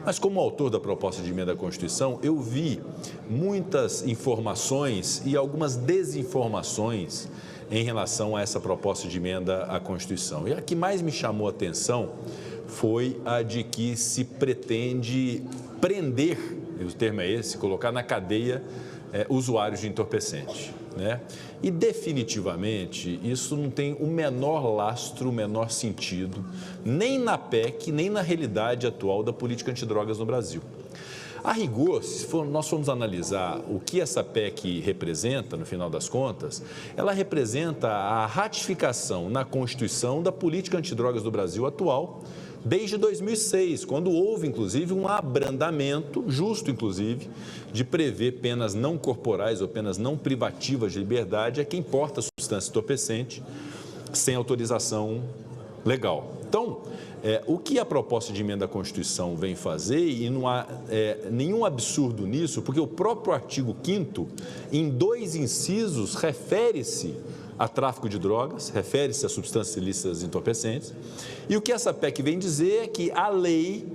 Mas como autor da proposta de emenda à Constituição, eu vi muitas informações e algumas desinformações em relação a essa proposta de emenda à Constituição. E a que mais me chamou a atenção foi a de que se pretende prender, o termo é esse, colocar na cadeia usuários de entorpecente, né? E definitivamente isso não tem o menor lastro, o menor sentido, nem na PEC, nem na realidade atual da política antidrogas no Brasil. A rigor, se nós formos analisar o que essa PEC representa, no final das contas, ela representa a ratificação na Constituição da política antidrogas do Brasil atual, desde 2006, quando houve, inclusive, um abrandamento, justo, inclusive, de prever penas não corporais ou penas não privativas de liberdade a quem porta substância entorpecente sem autorização legal. Então, o que a proposta de emenda à Constituição vem fazer, e não há nenhum absurdo nisso, porque o próprio artigo 5º, em 2 incisos, refere-se a tráfico de drogas, refere-se a substâncias ilícitas entorpecentes, e o que essa PEC vem dizer é que a lei,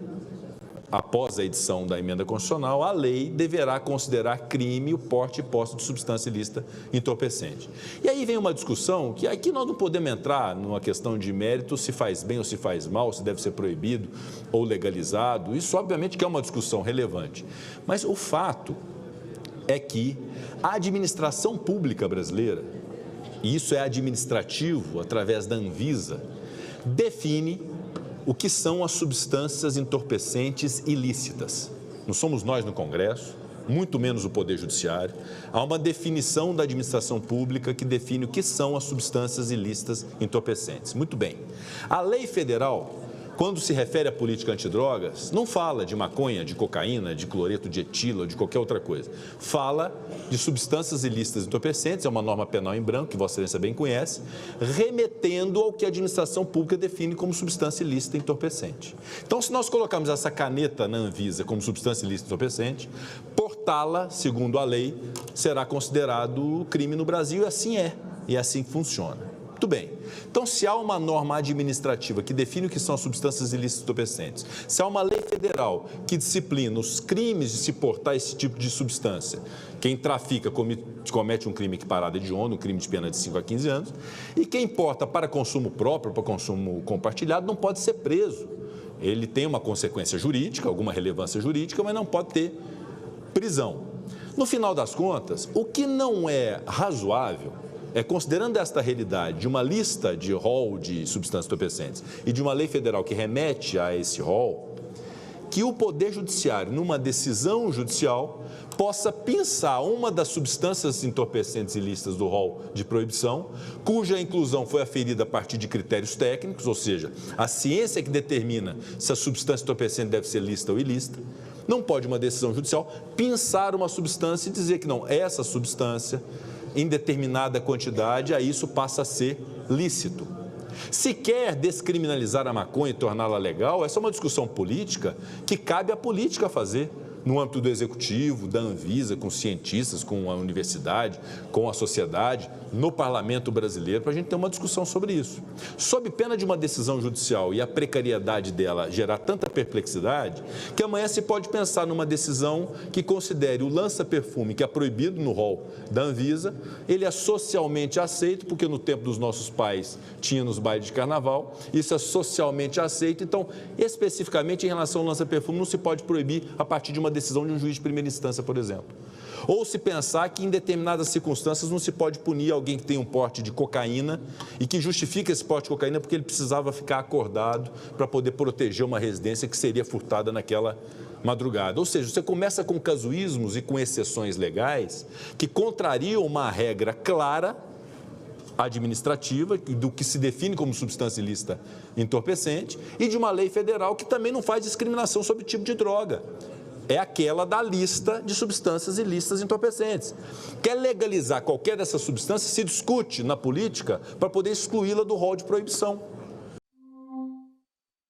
após a edição da emenda constitucional, a lei deverá considerar crime o porte e posse de substância ilícita entorpecente. E aí vem uma discussão que aqui nós não podemos entrar numa questão de mérito, se faz bem ou se faz mal, se deve ser proibido ou legalizado. Isso, obviamente, que é uma discussão relevante. Mas o fato é que a administração pública brasileira, e isso é administrativo, através da Anvisa, define o que são as substâncias entorpecentes ilícitas. Não somos nós no Congresso, muito menos o Poder Judiciário. Há uma definição da administração pública que define o que são as substâncias ilícitas entorpecentes. Muito bem. A lei federal, quando se refere à política antidrogas, não fala de maconha, de cocaína, de cloreto de etilo, de qualquer outra coisa. Fala de substâncias ilícitas entorpecentes, é uma norma penal em branco, que Vossa Excelência bem conhece, remetendo ao que a administração pública define como substância ilícita entorpecente. Então, se nós colocarmos essa caneta na Anvisa como substância ilícita entorpecente, portá-la, segundo a lei, será considerado crime no Brasil, e assim é, e é assim que funciona. Muito bem. Então, se há uma norma administrativa que define o que são as substâncias ilícitas entorpecentes, se há uma lei federal que disciplina os crimes de se portar esse tipo de substância, quem trafica comete um crime equiparado de hediondo, um crime de pena de 5 a 15 anos, e quem porta para consumo próprio, para consumo compartilhado, não pode ser preso. Ele tem uma consequência jurídica, alguma relevância jurídica, mas não pode ter prisão. No final das contas, o que não é razoável considerando esta realidade de uma lista de rol de substâncias entorpecentes e de uma lei federal que remete a esse rol, que o Poder Judiciário, numa decisão judicial, possa pensar uma das substâncias entorpecentes ilícitas do rol de proibição, cuja inclusão foi aferida a partir de critérios técnicos, ou seja, a ciência que determina se a substância entorpecente deve ser lícita ou ilícita. Não pode uma decisão judicial pensar uma substância e dizer que não, essa substância em determinada quantidade, aí isso passa a ser lícito. Se quer descriminalizar a maconha e torná-la legal, essa é uma discussão política que cabe à política fazer, no âmbito do Executivo, da Anvisa, com cientistas, com a universidade, com a sociedade, no Parlamento brasileiro, para a gente ter uma discussão sobre isso. Sob pena de uma decisão judicial e a precariedade dela gerar tanta perplexidade, que amanhã se pode pensar numa decisão que considere o lança-perfume, que é proibido no rol da Anvisa, ele é socialmente aceito, porque no tempo dos nossos pais tinha nos bailes de carnaval, isso é socialmente aceito, então, especificamente em relação ao lança-perfume, não se pode proibir a partir de uma decisão de um juiz de primeira instância, por exemplo. Ou se pensar que em determinadas circunstâncias não se pode punir alguém que tem um porte de cocaína e que justifica esse porte de cocaína porque ele precisava ficar acordado para poder proteger uma residência que seria furtada naquela madrugada. Ou seja, você começa com casuísmos e com exceções legais que contrariam uma regra clara administrativa, do que se define como substância ilícita entorpecente, e de uma lei federal que também não faz discriminação sobre o tipo de droga. É aquela da lista de substâncias ilícitas entorpecentes. Quer legalizar qualquer dessas substâncias, se discute na política para poder excluí-la do rol de proibição.